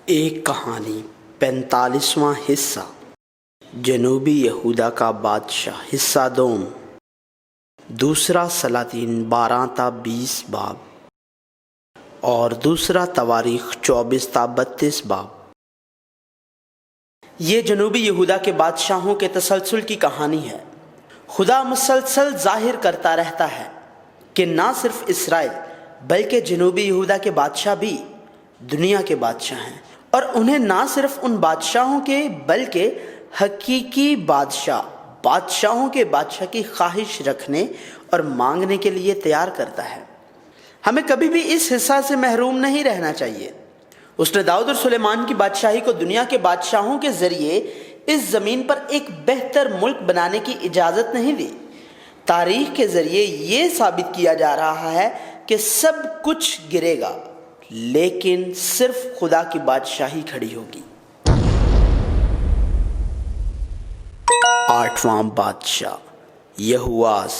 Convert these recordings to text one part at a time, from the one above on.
ایک کہانی 45واں حصہ جنوبی یہودا کا بادشاہ حصہ دوم دوسرا سلاطین 12 تا 20 باب اور دوسرا تواریخ 24 تا 32 باب۔ یہ جنوبی یہودا کے بادشاہوں کے تسلسل کی کہانی ہے۔ خدا مسلسل ظاہر کرتا رہتا ہے کہ نہ صرف اسرائیل بلکہ جنوبی یہودا کے بادشاہ بھی دنیا کے بادشاہ ہیں، اور انہیں نہ صرف ان بادشاہوں کے بلکہ حقیقی بادشاہوں کے بادشاہ کی خواہش رکھنے اور مانگنے کے لیے تیار کرتا ہے۔ ہمیں کبھی بھی اس حصہ سے محروم نہیں رہنا چاہیے۔ اس نے داؤد اور سلیمان کی بادشاہی کو دنیا کے بادشاہوں کے ذریعے اس زمین پر ایک بہتر ملک بنانے کی اجازت نہیں دی۔ تاریخ کے ذریعے یہ ثابت کیا جا رہا ہے کہ سب کچھ گرے گا لیکن صرف خدا کی بادشاہی کھڑی ہوگی۔ 8واں بادشاہ یہواس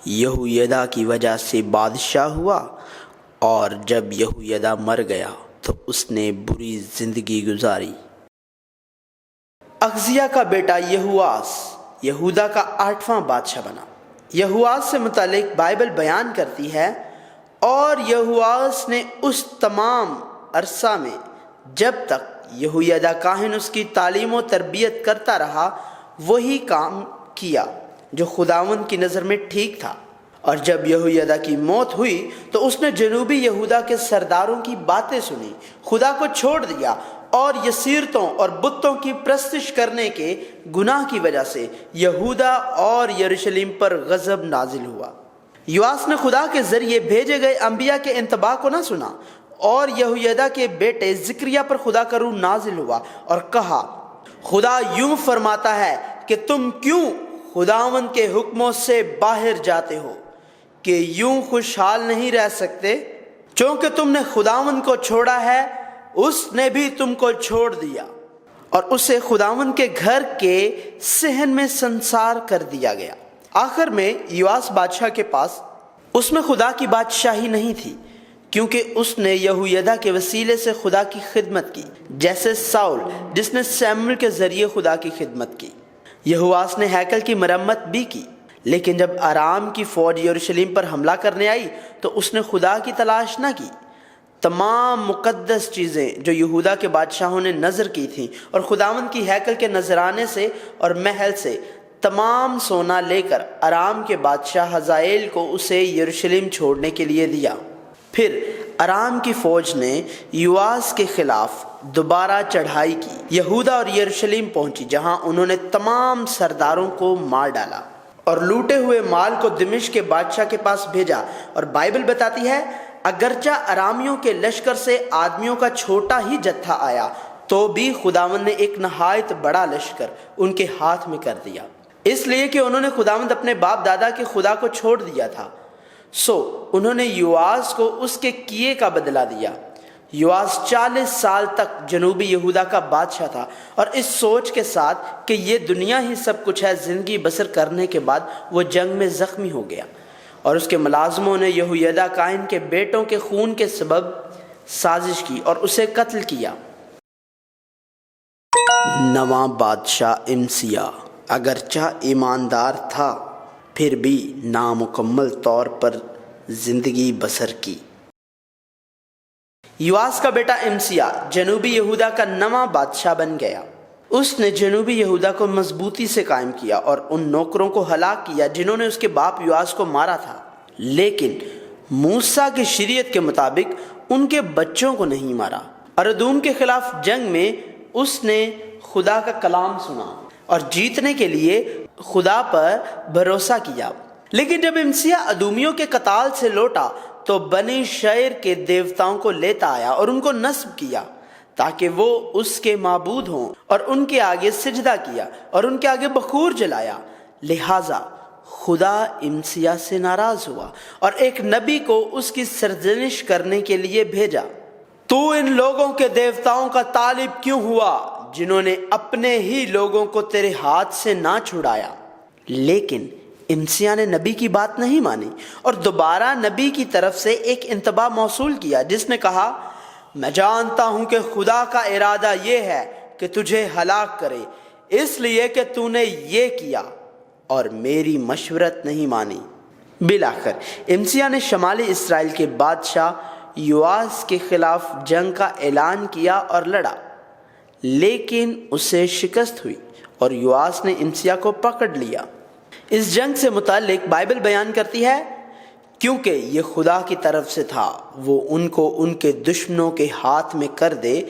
یہویدا کی وجہ سے بادشاہ ہوا، اور جب یہویدا مر گیا تو اس نے بری زندگی گزاری۔ اخزیہ کا بیٹا یہواس یہودا کا 8واں بادشاہ بنا۔ یہواس سے متعلق بائبل بیان کرتی ہے، اور یہواس نے اس تمام عرصہ میں جب تک یہویدا کاہن اس کی تعلیم و تربیت کرتا رہا وہی کام کیا جو خداوند کی نظر میں ٹھیک تھا۔ اور جب یہویدا کی موت ہوئی تو اس نے جنوبی یہودا کے سرداروں کی باتیں سنی، خدا کو چھوڑ دیا، اور یسیرتوں اور بتوں کی پرستش کرنے کے گناہ کی وجہ سے یہودا اور یروشلم پر غضب نازل ہوا۔ یواس نے خدا کے ذریعے بھیجے گئے انبیاء کے انتباہ کو نہ سنا، اور یہویدا کے بیٹے زکریا پر خدا کا روح نازل ہوا اور کہا، خدا یوں فرماتا ہے کہ تم کیوں خداوند کے حکموں سے باہر جاتے ہو کہ یوں خوشحال نہیں رہ سکتے؟ چونکہ تم نے خداوند کو چھوڑا ہے، اس نے بھی تم کو چھوڑ دیا، اور اسے خداوند کے گھر کے صحن میں سنسار کر دیا گیا۔ آخر میں یواس بادشاہ کے پاس اس میں خدا کی بادشاہی نہیں تھی، کیونکہ اس نے یہویدا کے وسیلے سے خدا کی خدمت کی، جیسے ساؤل جس نے سیموئیل کے ذریعے خدا کی خدمت کی۔ یہواس نے ہیکل کی مرمت بھی کی، لیکن جب ارام کی فوج یروشلم پر حملہ کرنے آئی تو اس نے خدا کی تلاش نہ کی۔ تمام مقدس چیزیں جو یہودا کے بادشاہوں نے نذر کی تھیں اور خداوند کی ہیکل کے نذرانے سے اور محل سے تمام سونا لے کر ارام کے بادشاہ حزائیل کو اسے یروشلم چھوڑنے کے لیے دیا۔ پھر ارام کی فوج نے یواس کے خلاف دوبارہ چڑھائی کی، یہودا اور یروشلم پہنچی، جہاں انہوں نے تمام سرداروں کو مار ڈالا اور لوٹے ہوئے مال کو دمشق کے بادشاہ کے پاس بھیجا۔ اور بائبل بتاتی ہے، اگرچہ ارامیوں کے لشکر سے آدمیوں کا چھوٹا ہی جتھا آیا تو بھی خداوند نے ایک نہایت بڑا لشکر ان کے ہاتھ میں کر دیا، اس لیے کہ انہوں نے خداوند اپنے باپ دادا کے خدا کو چھوڑ دیا تھا۔ سو انہوں نے یواس کو اس کے کیے کا بدلہ دیا۔ یواس 40 سال تک جنوبی یہودا کا بادشاہ تھا، اور اس سوچ کے ساتھ کہ یہ دنیا ہی سب کچھ ہے، زندگی بسر کرنے کے بعد وہ جنگ میں زخمی ہو گیا، اور اس کے ملازموں نے یہویدا کاہن کے بیٹوں کے خون کے سبب سازش کی اور اسے قتل کیا۔ 9واں بادشاہ امسیہ اگرچہ ایماندار تھا پھر بھی نامکمل طور پر زندگی بسر کی۔ یواس کا بیٹا امسیہ جنوبی یہودا کا 9واں بادشاہ بن گیا۔ اس نے جنوبی یہودا کو مضبوطی سے قائم کیا اور ان نوکروں کو ہلاک کیا جنہوں نے اس کے باپ یواس کو مارا تھا، لیکن موسیٰ کی شریعت کے مطابق ان کے بچوں کو نہیں مارا۔ اور ادوم کے خلاف جنگ میں اس نے خدا کا کلام سنا اور جیتنے کے لیے خدا پر بھروسہ کیا۔ لیکن جب امسیہ ادومیوں کے قتال سے لوٹا تو بنی شعیر کے دیوتاؤں کو لیتا آیا اور ان کو نصب کیا تاکہ وہ اس کے معبود ہوں، اور ان کے آگے سجدہ کیا اور ان کے آگے بخور جلایا۔ لہٰذا خدا امسیہ سے ناراض ہوا اور ایک نبی کو اس کی سرزنش کرنے کے لیے بھیجا۔ تو ان لوگوں کے دیوتاؤں کا طالب کیوں ہوا جنہوں نے اپنے ہی لوگوں کو تیرے ہاتھ سے نہ چھڑایا؟ لیکن امسیہ نے نبی کی بات نہیں مانی اور دوبارہ نبی کی طرف سے ایک انتباہ موصول کیا، جس نے کہا، میں جانتا ہوں کہ خدا کا ارادہ یہ ہے کہ تجھے ہلاک کرے، اس لیے کہ تو نے یہ کیا اور میری مشورت نہیں مانی۔ بالآخر امسیہ نے شمالی اسرائیل کے بادشاہ یواس کے خلاف جنگ کا اعلان کیا اور لڑا، لیکن اسے شکست ہوئی اور یواس نے امسیہ کو پکڑ لیا۔ اس جنگ سے متعلق بائبل بیان کرتی ہے کیونکہ یہ خدا کی طرف سے تھا، وہ ان کو ان کے دشمنوں کے ہاتھ میں کر دے،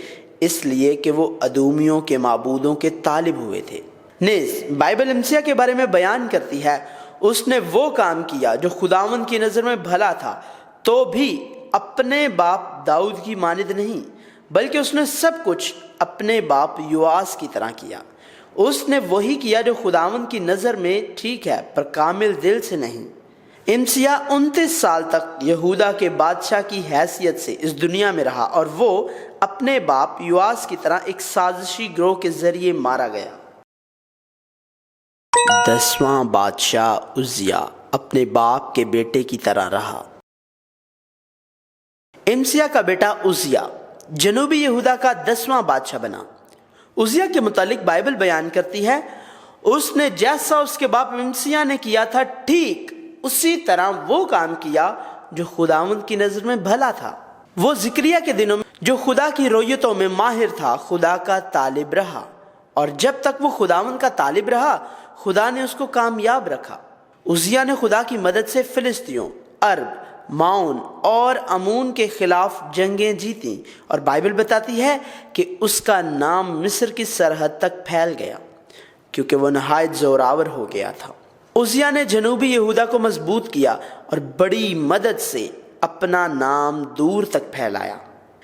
اس لیے کہ وہ ادومیوں کے معبودوں کے طالب ہوئے تھے۔ نیز بائبل امسیہ کے بارے میں بیان کرتی ہے اس نے وہ کام کیا جو خداوند کی نظر میں بھلا تھا، تو بھی اپنے باپ داؤد کی مانند نہیں، بلکہ اس نے سب کچھ اپنے باپ یواس کی طرح کیا۔ اس نے وہی کیا جو خداوند کی نظر میں ٹھیک ہے، پر کامل دل سے نہیں۔ امسیہ 29 سال تک یہودا کے بادشاہ کی حیثیت سے اس دنیا میں رہا، اور وہ اپنے باپ یواس کی طرح ایک سازشی گروہ کے ذریعے مارا گیا۔ 10واں بادشاہ عزیہ اپنے باپ کے بیٹے کی طرح رہا۔ امسیہ کا بیٹا عزیہ جنوبی یہودا کا 10واں بادشاہ بنا۔ عزیہ کے متعلق بائبل بیان کرتی ہے اس نے جیسا اس کے باپ امسیہ نے کیا تھا، ٹھیک اسی طرح وہ کام کیا جو خداوند کی نظر میں بھلا تھا۔ وہ زکریا کے دنوں میں جو خدا کی رویتوں میں ماہر تھا، خدا کا طالب رہا، اور جب تک وہ خداوند کا طالب رہا خدا نے اس کو کامیاب رکھا۔ عزیہ نے خدا کی مدد سے فلسطینیوں، عرب، معاون اور امون کے خلاف جنگیں جیتیں، اور بائبل بتاتی ہے کہ اس کا نام مصر کی سرحد تک پھیل گیا کیونکہ وہ نہایت زوراور ہو گیا تھا۔ عزیہ نے جنوبی یہودا کو مضبوط کیا اور بڑی مدد سے اپنا نام دور تک پھیلایا،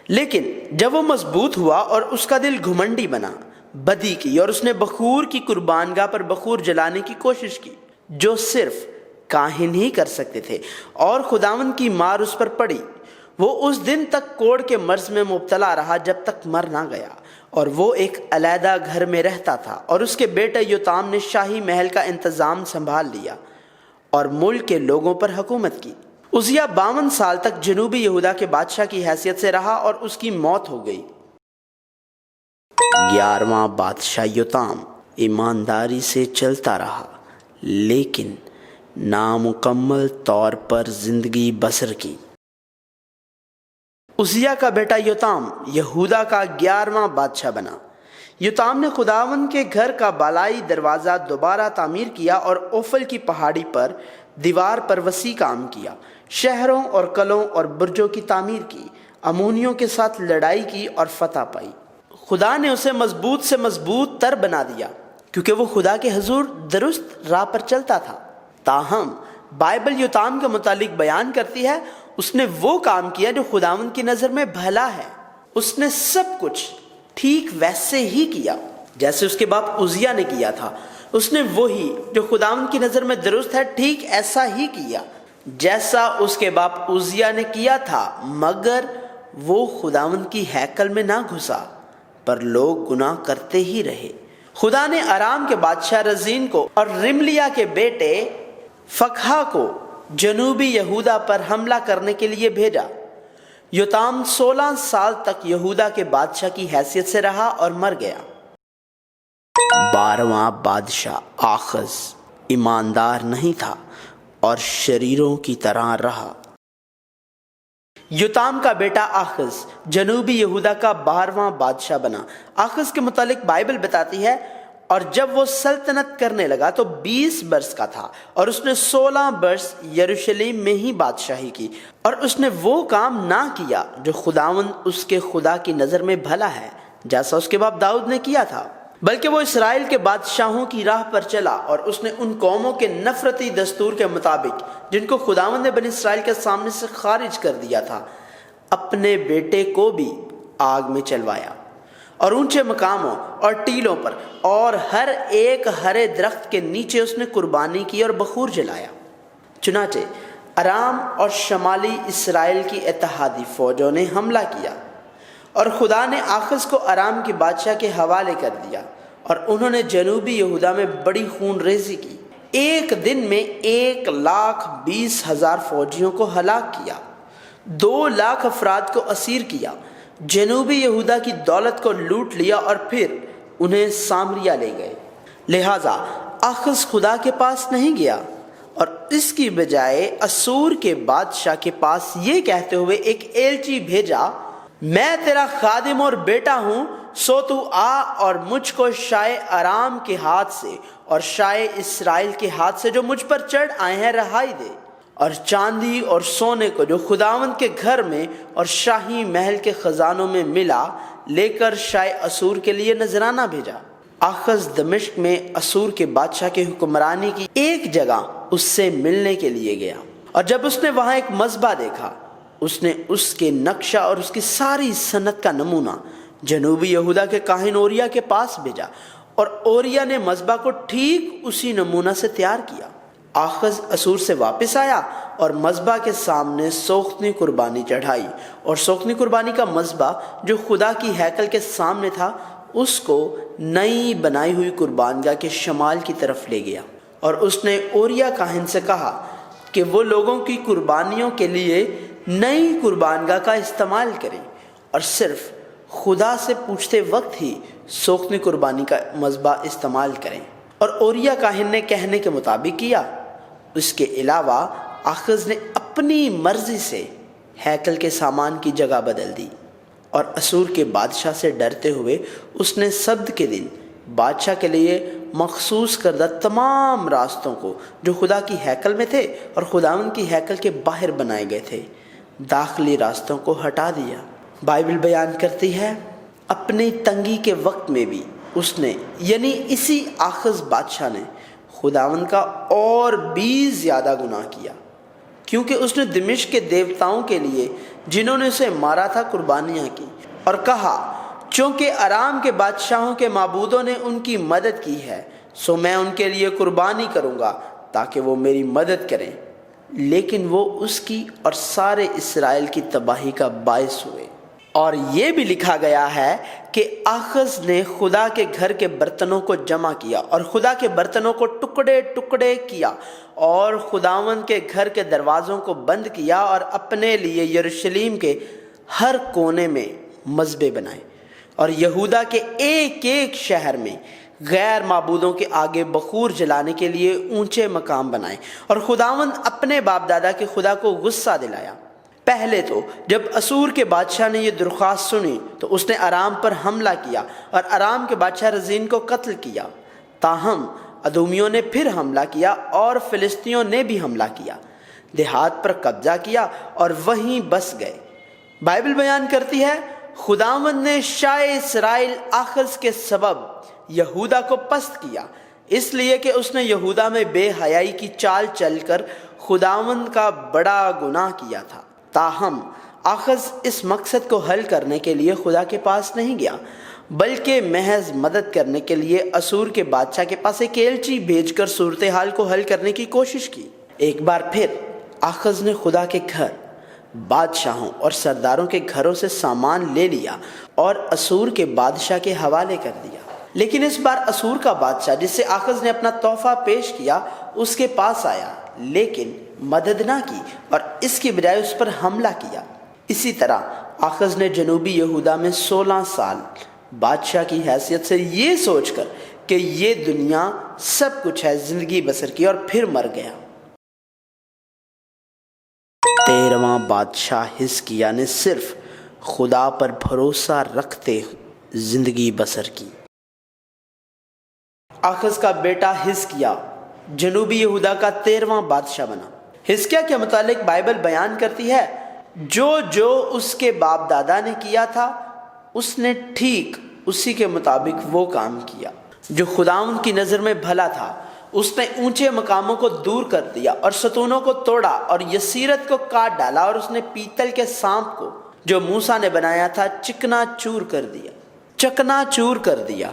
لیکن جب وہ مضبوط ہوا اور اس کا دل گھمنڈی بنا، بدی کی، اور اس نے بخور کی قربانگاہ پر بخور جلانے کی کوشش کی جو صرف کاہن ہی کر سکتے تھے، اور خداوند کی مار اس پر پڑی۔ وہ اس دن تک کوڑ کے مرض میں مبتلا رہا جب تک مر نہ گیا، اور وہ ایک علیحدہ گھر میں رہتا تھا، اور اس کے بیٹے یوتام نے شاہی محل کا انتظام سنبھال لیا اور ملک کے لوگوں پر حکومت کی۔ عزیہ 52 سال تک جنوبی یہودا کے بادشاہ کی حیثیت سے رہا اور اس کی موت ہو گئی۔ 11واں بادشاہ یوتام ایمانداری سے چلتا رہا، لیکن نامکمل طور پر زندگی بسر کی۔ عزیہ کا بیٹا یوتام یہودا کا 11واں بادشاہ بنا۔ یوتام نے خداوند کے گھر کا بالائی دروازہ دوبارہ تعمیر کیا اور اوفل کی پہاڑی پر دیوار پر وسیع کام کیا، شہروں اور قلعوں اور برجوں کی تعمیر کی، امونیوں کے ساتھ لڑائی کی اور فتح پائی۔ خدا نے اسے مضبوط سے مضبوط تر بنا دیا کیونکہ وہ خدا کے حضور درست راہ پر چلتا تھا۔ تاہم بائبل یوتام کے متعلق بیان کرتی ہے اس نے وہ کام کیا جو خداوند کی نظر میں بھلا ہے۔ اس نے سب کچھ ٹھیک ویسے ہی کیا جیسے اس کے باپ عزیہ نے کیا تھا۔ اس نے وہی جو خداوند کی نظر میں درست ہے ٹھیک ایسا ہی کیا جیسا اس کے باپ عزیہ نے کیا تھا، مگر وہ خداوند کی ہیکل میں نہ گھسا، پر لوگ گناہ کرتے ہی رہے۔ خدا نے ارام کے بادشاہ رزین کو اور رملیا کے بیٹے فقہ کو جنوبی یہودا پر حملہ کرنے کے لیے بھیجا۔ یوتام 16 سال تک یہودا کے بادشاہ کی حیثیت سے رہا اور مر گیا۔ 12واں بادشاہ آخز ایماندار نہیں تھا اور شریروں کی طرح رہا۔ یوتام کا بیٹا آخز جنوبی یہودا کا 12واں بادشاہ بنا۔ آخز کے متعلق بائبل بتاتی ہے اور جب وہ سلطنت کرنے لگا تو 20 برس کا تھا، اور اس نے 16 برس یروشلم میں ہی بادشاہی کی، اور اس نے وہ کام نہ کیا جو خداوند اس کے خدا کی نظر میں بھلا ہے جیسا اس کے باپ داؤد نے کیا تھا، بلکہ وہ اسرائیل کے بادشاہوں کی راہ پر چلا، اور اس نے ان قوموں کے نفرتی دستور کے مطابق جن کو خداوند نے بنی اسرائیل کے سامنے سے خارج کر دیا تھا، اپنے بیٹے کو بھی آگ میں چلوایا، اور اونچے مقاموں اور ٹیلوں پر اور ہر ایک ہرے درخت کے نیچے اس نے قربانی کی اور بخور جلایا۔ چنانچہ ارام اور شمالی اسرائیل کی اتحادی فوجوں نے حملہ کیا، اور خدا نے آخز کو ارام کے بادشاہ کے حوالے کر دیا، اور انہوں نے جنوبی یہودا میں بڑی خون ریزی کی۔ ایک دن میں 1,20,000 فوجیوں کو ہلاک کیا، 2 لاکھ افراد کو اسیر کیا، جنوبی یہودا کی دولت کو لوٹ لیا اور پھر انہیں سامریا لے گئے۔ لہٰذا آخز خدا کے پاس نہیں گیا اور اس کی بجائے اسور کے بادشاہ کے پاس یہ کہتے ہوئے ایک ایلچی بھیجا، میں تیرا خادم اور بیٹا ہوں، سو تو آ اور مجھ کو شاہ ارام کے ہاتھ سے اور شاہ اسرائیل کے ہاتھ سے جو مجھ پر چڑھ آئے ہیں رہائی دے، اور چاندی اور سونے کو جو خداوند کے گھر میں اور شاہی محل کے خزانوں میں ملا لے کر شاہ اسور کے لیے نذرانہ بھیجا۔ آخز دمشق میں اسور کے بادشاہ کے حکمرانی کی ایک جگہ اس سے ملنے کے لیے گیا، اور جب اس نے وہاں ایک مذبح دیکھا، اس نے اس کے نقشہ اور اس کی ساری صنعت کا نمونہ جنوبی یہودا کے کاہن اوریا کے پاس بھیجا، اور اوریا نے مذبح کو ٹھیک اسی نمونہ سے تیار کیا۔ آخز اسور سے واپس آیا اور مذبح کے سامنے سوختنی قربانی چڑھائی، اور سوختنی قربانی کا مذبح جو خدا کی ہیکل کے سامنے تھا اس کو نئی بنائی ہوئی قربانگاہ کے شمال کی طرف لے گیا، اور اس نے اوریا کاہن سے کہا کہ وہ لوگوں کی قربانیوں کے لیے نئی قربانگاہ کا استعمال کریں اور صرف خدا سے پوچھتے وقت ہی سوختنی قربانی کا مذبح استعمال کریں، اور اوریا کاہن نے کہنے کے مطابق کیا۔ اس کے علاوہ آخز نے اپنی مرضی سے ہیکل کے سامان کی جگہ بدل دی، اور اسور کے بادشاہ سے ڈرتے ہوئے اس نے سبت کے دن بادشاہ کے لیے مخصوص کردہ تمام راستوں کو جو خدا کی ہیکل میں تھے اور خداوند کی ہیکل کے باہر بنائے گئے تھے، داخلی راستوں کو ہٹا دیا۔ بائبل بیان کرتی ہے اپنی تنگی کے وقت میں بھی اس نے، یعنی اسی آخز بادشاہ نے، خداوند کا اور بھی زیادہ گناہ کیا، کیونکہ اس نے دمشق کے دیوتاؤں کے لیے جنہوں نے اسے مارا تھا قربانیاں کی، اور کہا چونکہ ارام کے بادشاہوں کے معبودوں نے ان کی مدد کی ہے سو میں ان کے لیے قربانی کروں گا تاکہ وہ میری مدد کریں، لیکن وہ اس کی اور سارے اسرائیل کی تباہی کا باعث ہوئے۔ اور یہ بھی لکھا گیا ہے کہ آخز نے خدا کے گھر کے برتنوں کو جمع کیا اور خدا کے برتنوں کو ٹکڑے ٹکڑے کیا، اور خداوند کے گھر کے دروازوں کو بند کیا، اور اپنے لیے یروشلم کے ہر کونے میں مذبح بنائے، اور یہودا کے ایک ایک شہر میں غیر معبودوں کے آگے بخور جلانے کے لیے اونچے مقام بنائے، اور خداوند اپنے باپ دادا کے خدا کو غصہ دلایا۔ پہلے تو جب اسور کے بادشاہ نے یہ درخواست سنی تو اس نے ارام پر حملہ کیا اور ارام کے بادشاہ رزین کو قتل کیا، تاہم ادومیوں نے پھر حملہ کیا اور فلسطینیوں نے بھی حملہ کیا، دیہات پر قبضہ کیا اور وہیں بس گئے۔ بائبل بیان کرتی ہے خداوند نے شاہ اسرائیل آخز کے سبب یہودا کو پست کیا، اس لیے کہ اس نے یہودا میں بے حیائی کی چال چل کر خداوند کا بڑا گناہ کیا تھا۔ تاہم آخز اس مقصد کو حل کرنے کے لیے خدا کے پاس نہیں گیا، بلکہ محض مدد کرنے کے لیے اسور کے بادشاہ کے پاس ایک ایلچی بھیج کر صورتحال کو حل کرنے کی کوشش کی۔ ایک بار پھر آخز نے خدا کے گھر، بادشاہوں اور سرداروں کے گھروں سے سامان لے لیا اور اسور کے بادشاہ کے حوالے کر دیا، لیکن اس بار اسور کا بادشاہ جس سے آخز نے اپنا تحفہ پیش کیا اس کے پاس آیا، لیکن مدد نہ کی اور اس کی بجائے اس پر حملہ کیا۔ اسی طرح آخز نے جنوبی یہودا میں 16 سال بادشاہ کی حیثیت سے یہ سوچ کر کہ یہ دنیا سب کچھ ہے زندگی بسر کی، اور پھر مر گیا۔ 13واں بادشاہ حزقیہ نے صرف خدا پر بھروسہ رکھتے زندگی بسر کی۔ آخز کا بیٹا حزقیہ جنوبی یہودا کا 13واں بادشاہ بنا۔ حزقیہ کے متعلق بائبل بیان کرتی ہے جو اس کے باپ دادا نے کیا تھا اس نے ٹھیک اسی کے مطابق وہ کام کیا جو خداوند کی نظر میں بھلا تھا۔ اس نے اونچے مقاموں کو دور کر دیا اور ستونوں کو توڑا اور یسیرت کو کاٹ ڈالا، اور اس نے پیتل کے سانپ کو جو موسیٰ نے بنایا تھا چکنا چور کر دیا،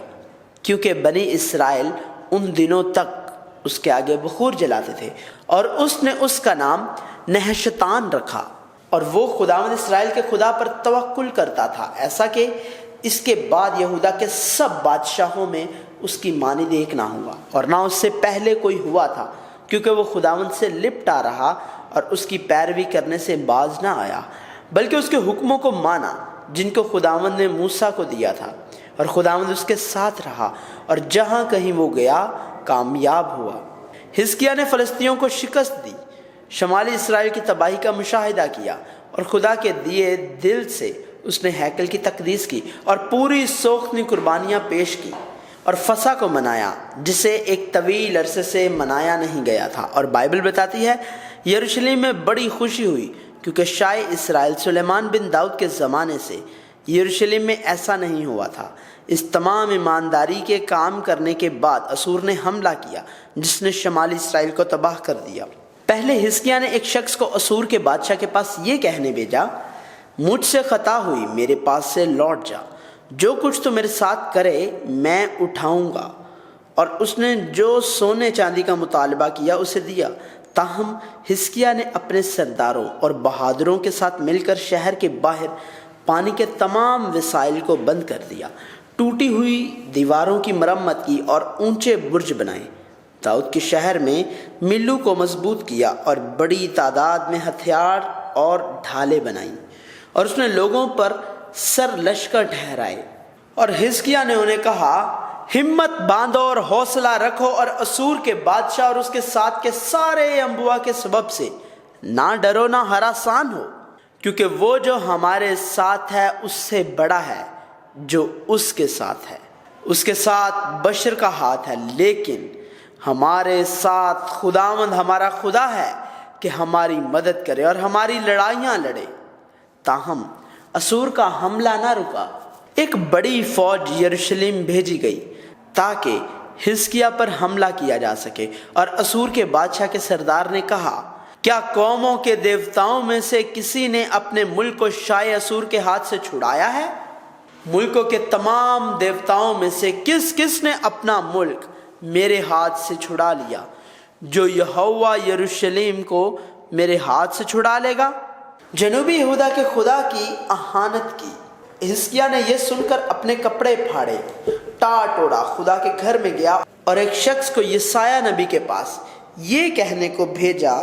کیونکہ بنی اسرائیل ان دنوں تک اس کے آگے بخور جلاتے تھے، اور اس نے اس کا نام نحشتان رکھا، اور وہ خداوند اسرائیل کے خدا پر توکل کرتا تھا، ایسا کہ اس کے بعد یہودا کے سب بادشاہوں میں اس کی مانند ایک نہ ہوا، اور نہ اس سے پہلے کوئی ہوا تھا، کیونکہ وہ خداوند سے لپٹا رہا اور اس کی پیروی کرنے سے باز نہ آیا، بلکہ اس کے حکموں کو مانا جن کو خداوند نے موسیٰ کو دیا تھا، اور خداوند اس کے ساتھ رہا اور جہاں کہیں وہ گیا کامیاب ہوا۔ حزقیہ نے فلسطینیوں کو شکست دی، شمالی اسرائیل کی تباہی کا مشاہدہ کیا، اور خدا کے دیے دل سے اس نے ہیکل کی تقدیس کی اور پوری سوختنی قربانیاں پیش کی اور فسح کو منایا، جسے ایک طویل عرصے سے منایا نہیں گیا تھا۔ اور بائبل بتاتی ہے یروشلم میں بڑی خوشی ہوئی، کیونکہ شاہ اسرائیل سلیمان بن داؤد کے زمانے سے یروشلم میں ایسا نہیں ہوا تھا۔ اس تمام ایمانداری کے کام کرنے کے بعد اسور نے حملہ کیا، جس نے شمالی اسرائیل کو تباہ کر دیا۔ پہلے حزقیہ نے ایک شخص کو اسور کے بادشاہ کے پاس یہ کہنے بھیجا، مجھ سے خطا ہوئی، میرے پاس سے لوٹ جا، جو کچھ تو میرے ساتھ کرے میں اٹھاؤں گا۔ اور اس نے جو سونے چاندی کا مطالبہ کیا اسے دیا۔ تاہم حزقیہ نے اپنے سرداروں اور بہادروں کے ساتھ مل کر شہر کے باہر پانی کے تمام وسائل کو بند کر دیا، ٹوٹی ہوئی دیواروں کی مرمت کی اور اونچے برج بنائے۔ داؤد کے شہر میں ملوں کو مضبوط کیا اور بڑی تعداد میں ہتھیار اور ڈھالیں بنائیں، اور اس نے لوگوں پر سر لشکر ٹھہرائے۔ اور حزقیہ نے انہیں کہا، ہمت باندھو اور حوصلہ رکھو، اور اسور کے بادشاہ اور اس کے ساتھ کے سارے انبیاء کے سبب سے نہ ڈرو نہ ہراسان ہو، کیونکہ وہ جو ہمارے ساتھ ہے اس سے بڑا ہے جو اس کے ساتھ ہے۔ اس کے ساتھ بشر کا ہاتھ ہے، لیکن ہمارے ساتھ خداوند ہمارا خدا ہے کہ ہماری مدد کرے اور ہماری لڑائیاں لڑے۔ تاہم اسور کا حملہ نہ رکا۔ ایک بڑی فوج یروشلم بھیجی گئی تاکہ حزقیہ پر حملہ کیا جا سکے، اور اسور کے بادشاہ کے سردار نے کہا، کیا قوموں کے دیوتاؤں میں سے کسی نے اپنے ملک کو شاہ اسور کے ہاتھ سے چھڑایا ہے؟ ملکوں کے تمام دیوتاؤں میں سے کس کس نے اپنا ملک میرے ہاتھ سے چھڑا لیا؟ جو یہوہ یروشلم کو میرے ہاتھ سے چھڑا لے گا؟ جنوبی یہودا کے خدا کی اہانت کی۔ حزقیہ نے یہ سن کر اپنے کپڑے پھاڑے، ٹاٹ اوڑا، خدا کے گھر میں گیا اور ایک شخص کو یسایہ نبی کے پاس یہ کہنے کو بھیجا،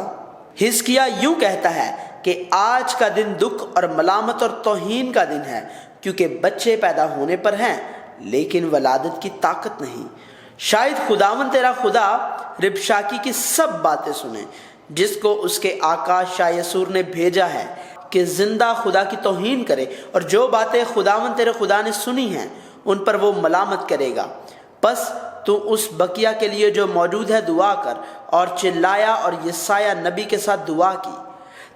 حزقیہ یوں کہتا ہے کہ آج کا دن دکھ اور ملامت اور توہین کا دن ہے، کیونکہ بچے پیدا ہونے پر ہیں لیکن ولادت کی طاقت نہیں۔ شاید خداوند تیرا خدا ربشاکی کی سب باتیں سنے، جس کو اس کے آقا شاہ اسور نے بھیجا ہے کہ زندہ خدا کی توہین کرے، اور جو باتیں خداوند تیرے خدا نے سنی ہیں ان پر وہ ملامت کرے گا۔ پس تو اس بقیہ کے لیے جو موجود ہے دعا کر، اور چلایا اور یسایہ نبی کے ساتھ دعا کی۔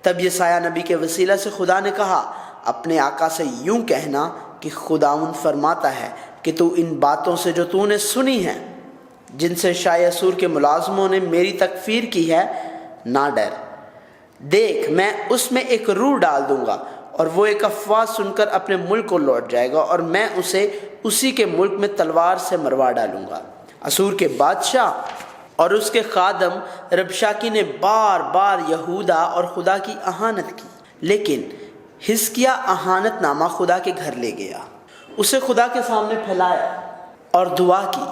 تب یسایہ نبی کے وسیلہ سے خدا نے کہا، اپنے آقا سے یوں کہنا کہ خداوند فرماتا ہے کہ تو ان باتوں سے جو تو نے سنی ہیں، جن سے شاہ اسور کے ملازموں نے میری تکفیر کی ہے، نہ ڈر۔ دیکھ میں اس میں ایک روح ڈال دوں گا، اور وہ ایک افواہ سن کر اپنے ملک کو لوٹ جائے گا، اور میں اسے اسی کے ملک میں تلوار سے مروا ڈالوں گا۔ اسور کے بادشاہ اور اس کے خادم ربشاکی نے بار بار یہودا اور خدا کی اہانت کی، لیکن حزقیہ اہانت نامہ خدا کے گھر لے گیا، اسے خدا کے سامنے پھیلایا اور دعا کی،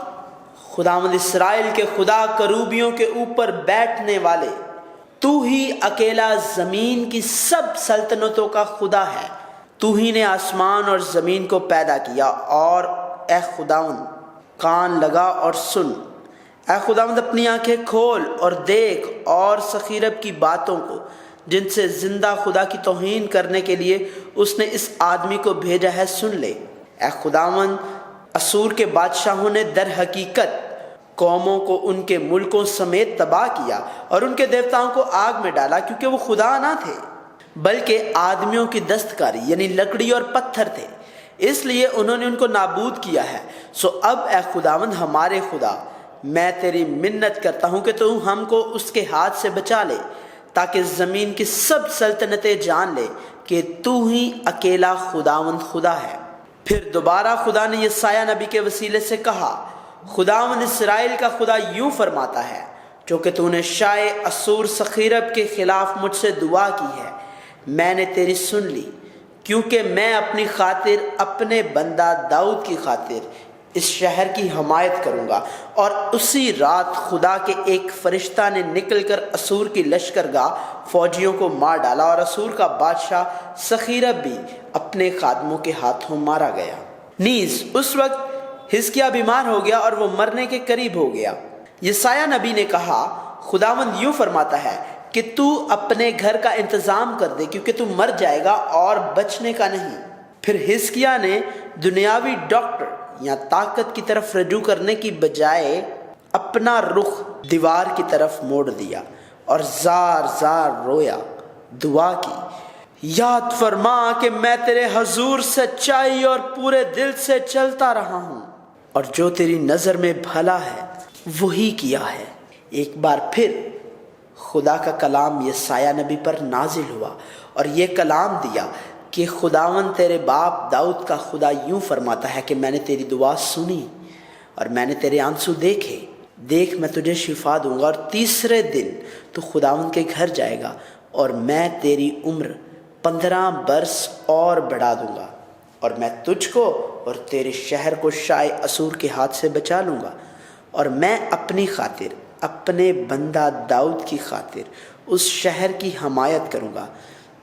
خداوند اسرائیل کے خدا، کروبیوں کے اوپر بیٹھنے والے، تو ہی اکیلا زمین کی سب سلطنتوں کا خدا ہے، تو ہی نے آسمان اور زمین کو پیدا کیا، اور اے خداوند کان لگا اور سن، اے خداوند اپنی آنکھیں کھول اور دیکھ، اور سخیرب کی باتوں کو جن سے زندہ خدا کی توہین کرنے کے لیے اس نے اس آدمی کو بھیجا ہے سن لے۔ اے خداوند، اسور کے بادشاہوں نے در حقیقت قوموں کو ان کے ملکوں سمیت تباہ کیا اور ان کے دیوتاؤں کو آگ میں ڈالا، کیونکہ وہ خدا نہ تھے بلکہ آدمیوں کی دستکاری یعنی لکڑی اور پتھر تھے، اس لیے انہوں نے ان کو نابود کیا ہے۔ سو اب اے خداوند ہمارے خدا، میں تیری منت کرتا ہوں کہ تو ہم کو اس کے ہاتھ سے بچا لے، تاکہ زمین کی سب سلطنتیں جان لے کہ تو ہی اکیلا خداوند خدا ہے۔ پھر دوبارہ خدا نے یسایہ نبی کے وسیلے سے کہا، خداوند اسرائیل کا خدا یوں فرماتا ہے، چونکہ تو نے شاہ اسور سخیرب کے خلاف مجھ سے دعا کی ہے، میں نے تیری سن لی، کیونکہ میں اپنی خاطر، اپنے بندہ داؤد کی خاطر اس شہر کی حمایت کروں گا۔ اور اسی رات خدا کے ایک فرشتہ نے نکل کر اسور کی لشکرگاہ فوجیوں کو مار ڈالا، اور اسور کا بادشاہ سخیرب بھی اپنے خادموں کے ہاتھوں مارا گیا۔ نیز اس وقت حزقیاہ بیمار ہو گیا اور وہ مرنے کے قریب ہو گیا۔ یسایہ نبی نے کہا، خداوند یوں فرماتا ہے کہ تو اپنے گھر کا انتظام کر دے، کیونکہ تو مر جائے گا اور بچنے کا نہیں۔ پھر حزقیاہ نے دنیاوی ڈاکٹر یا طاقت کی طرف رجوع کرنے کی بجائے اپنا رخ دیوار کی طرف موڑ دیا اور زار زار رویا، دعا کی، یاد فرما کہ میں تیرے حضور سچائی اور پورے دل سے چلتا رہا ہوں، اور جو تیری نظر میں بھلا ہے وہی کیا ہے۔ ایک بار پھر خدا کا کلام یسایہ نبی پر نازل ہوا اور یہ کلام دیا کہ خداوند تیرے باپ داؤد کا خدا یوں فرماتا ہے کہ میں نے تیری دعا سنی اور میں نے تیرے آنسو دیکھے۔ دیکھ، میں تجھے شفا دوں گا، اور تیسرے دن تو خداوند کے گھر جائے گا، اور میں تیری عمر 15 برس اور بڑھا دوں گا، اور میں تجھ کو اور تیرے شہر کو شاہ اسور کے ہاتھ سے بچا لوں گا، اور میں اپنی خاطر، اپنے بندہ داؤد کی خاطر اس شہر کی حمایت کروں گا۔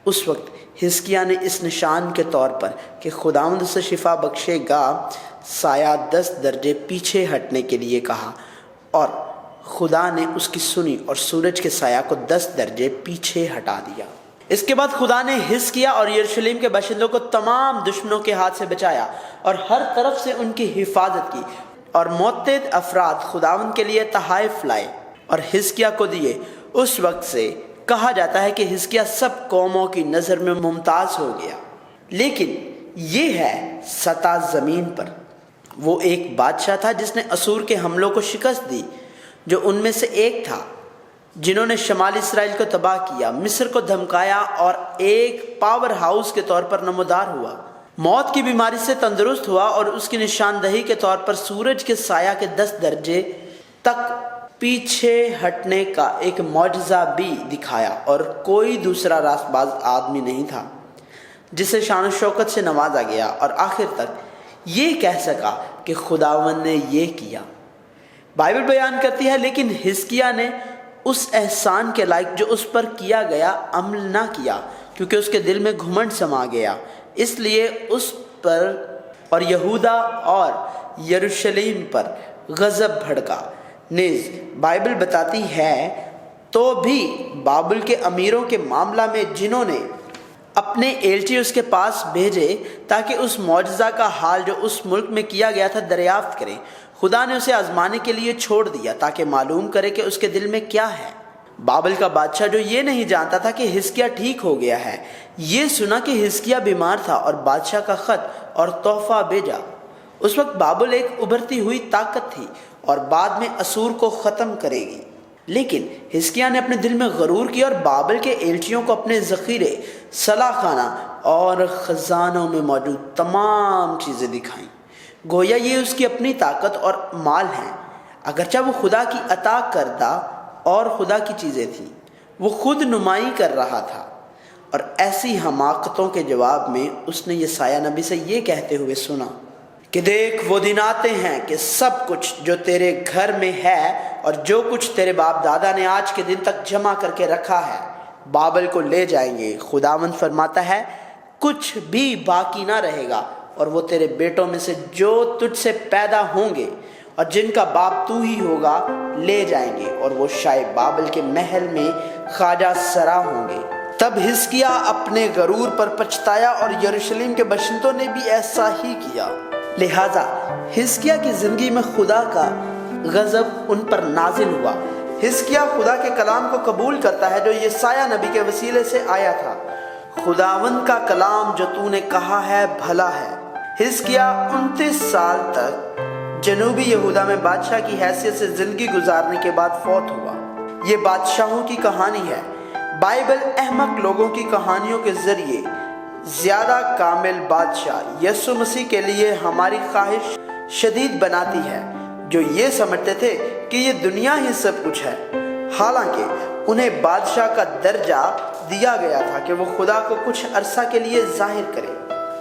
اس وقت حزقیاہ نے اس نشان کے طور پر کہ خداوند اسے شفا بخشے گا سایہ 10 درجے پیچھے ہٹنے کے لیے کہا، اور خدا نے اس کی سنی اور سورج کے سایہ کو 10 درجے پیچھے ہٹا دیا۔ اس کے بعد خدا نے حزقیاہ اور یروشلم کے باشندوں کو تمام دشمنوں کے ہاتھ سے بچایا اور ہر طرف سے ان کی حفاظت کی، اور معتد افراد خداوند کے لیے تحائف لائے اور حزقیاہ کو دیے۔ اس وقت سے کہا جاتا ہے کہ حزقیاہ سب قوموں کی نظر میں ممتاز ہو گیا۔ لیکن یہ ہے سطح زمین پر وہ ایک بادشاہ تھا جس نے اسور کے حملوں کو شکست دی، جو ان میں سے ایک تھا جنہوں نے شمالی اسرائیل کو تباہ کیا، مصر کو دھمکایا اور ایک پاور ہاؤس کے طور پر نمودار ہوا۔ موت کی بیماری سے تندرست ہوا اور اس کی نشاندہی کے طور پر سورج کے سایہ کے 10 درجے تک پیچھے ہٹنے کا ایک معجزہ بھی دکھایا، اور کوئی دوسرا راست باز آدمی نہیں تھا جسے شان و شوکت سے نوازا گیا اور آخر تک یہ کہہ سکا کہ خداوند نے یہ کیا۔ بائبل بیان کرتی ہے، لیکن حزقیاہ نے اس احسان کے لائق جو اس پر کیا گیا عمل نہ کیا، کیونکہ اس کے دل میں گھمنڈ سما گیا، اس لیے اس پر اور یہودا اور یروشلم پر غضب بھڑکا۔ نیز بائبل بتاتی ہے تو بھی بابل کے امیروں کے معاملہ میں جنہوں نے اپنے ایلچی اس کے پاس بھیجے تاکہ اس معجزہ کا حال جو اس ملک میں کیا گیا تھا دریافت کریں، خدا نے اسے آزمانے کے لیے چھوڑ دیا تاکہ معلوم کرے کہ اس کے دل میں کیا ہے۔ بابل کا بادشاہ جو یہ نہیں جانتا تھا کہ حزقیاہ ٹھیک ہو گیا ہے، یہ سنا کہ حزقیاہ بیمار تھا اور بادشاہ کا خط اور تحفہ بھیجا۔ اس وقت بابل ایک ابھرتی ہوئی طاقت تھی اور بعد میں اسور کو ختم کرے گی، لیکن حزقیاہ نے اپنے دل میں غرور کیا اور بابل کے ایلچیوں کو اپنے ذخیرے، صلاح خانہ اور خزانوں میں موجود تمام چیزیں دکھائیں، گویا یہ اس کی اپنی طاقت اور مال ہیں، اگرچہ وہ خدا کی عطا کردہ اور خدا کی چیزیں تھیں۔ وہ خود نمائی کر رہا تھا، اور ایسی حماقتوں کے جواب میں اس نے یسایہ نبی سے یہ کہتے ہوئے سنا کہ دیکھ، وہ دن آتے ہیں کہ سب کچھ جو تیرے گھر میں ہے اور جو کچھ تیرے باپ دادا نے آج کے دن تک جمع کر کے رکھا ہے بابل کو لے جائیں گے۔ خداوند فرماتا ہے، کچھ بھی باقی نہ رہے گا، اور وہ تیرے بیٹوں میں سے جو تجھ سے پیدا ہوں گے اور جن کا باپ تو ہی ہوگا لے جائیں گے، اور وہ شاہ بابل کے محل میں خواجہ سرا ہوں گے۔ تب حزقیاہ اپنے غرور پر پچھتایا اور یروشلم کے باشندوں نے بھی ایسا ہی کیا۔ لہٰذا حزقیاہ کی زندگی میں خدا کا غضب ان پر نازل ہوا۔ حزقیاہ خدا کے کلام کو قبول کرتا ہے جو یسایہ نبی کے وسیلے سے آیا تھا۔ خداوند کا کلام جو تو نے کہا ہے بھلا ہے۔ حزقیاہ 29 سال تک جنوبی یہودا میں بادشاہ کی حیثیت سے زندگی گزارنے کے بعد فوت ہوا۔ یہ بادشاہوں کی کہانی ہے۔ بائبل احمق لوگوں کی کہانیوں کے ذریعے زیادہ کامل بادشاہ یسوع مسیح کے لیے ہماری خواہش شدید بناتی ہے، جو یہ سمجھتے تھے کہ یہ دنیا ہی سب کچھ ہے، حالانکہ انہیں بادشاہ کا درجہ دیا گیا تھا کہ وہ خدا کو کچھ عرصہ کے لیے ظاہر کرے۔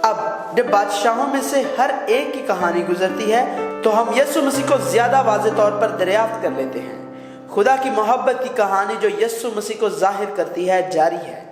اب جب بادشاہوں میں سے ہر ایک کی کہانی گزرتی ہے تو ہم یسوع مسیح کو زیادہ واضح طور پر دریافت کر لیتے ہیں۔ خدا کی محبت کی کہانی جو یسوع مسیح کو ظاہر کرتی ہے جاری ہے۔